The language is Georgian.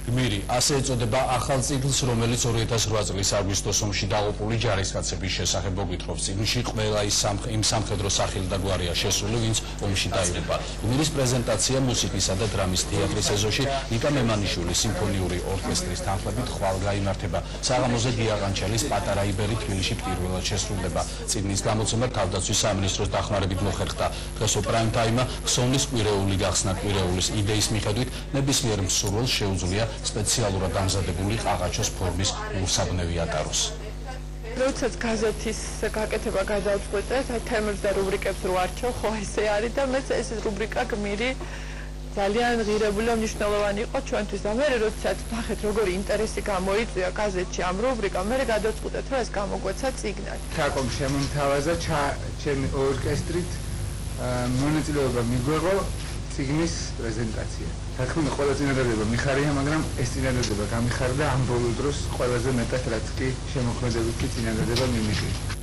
გმირი ასე ეწოდება ახალ წიგნს, რომელიც 2008 წლის აგვისტოს ომში დაღუპული ჯარისკაცების შესახებ მოგვითხრობს. წიგნში ყველა იმ სამხედრო სახელი და გვარია შესული, ვინც ომში დაიღუპა. გმირის პრეზენტაცია მუსიკისა და დრამის თეატრის ეზოში ნიკა მემანიშვილის სიმფონიური ორკესტრის თანხლებით ხვალ გაიმართება. საღამოზე დიაყანჩელის პატარა იბერი თბილისში პირველად შესრულდება. წიგნის გამოცემა თავდაცვის სამინისტროს დახმარებით მოხერხდა. დღესო პრაიმ ტაიმმა ხსოვნის კვირეული გახსნა. კვირეულის იდეის მიხედვით ნებისმიერ მსურველს შეუძლია სპეციალურად დამზადებული ყაღაჩოს ფორმის უსაბნევი ატაროს. როდესაც გაზეთის გაკეთება გადავწყვეტე, თემებს და რუბრიკებს რო არჩევ, ხო ესე არის და მეც ეს რუბრიკა გმირი ძალიან ღირებული და მნიშვნელოვანი იყო ჩვენთვის და მე როდესაც ნახეთ როგორი ინტერესი გამოიწვია გაზეთში ამ რუბრიკამ, მე გადავწყვეტე რომ ეს გამოგვეცა წიგნად. თაკომ შემომთავაზა ჩემი ორკესტრით მონაწილეობა მიგვეღო წიგნის პრეზენტაცია. რა თქმა უნდა, ყველა წინადადება მიხარია, მაგრამ ეს წინადადება გამიხარდა ამ ბოლო დროს ყველაზე მეტად, რაც კი შემოქმედებითი წინადადება მიმიღია.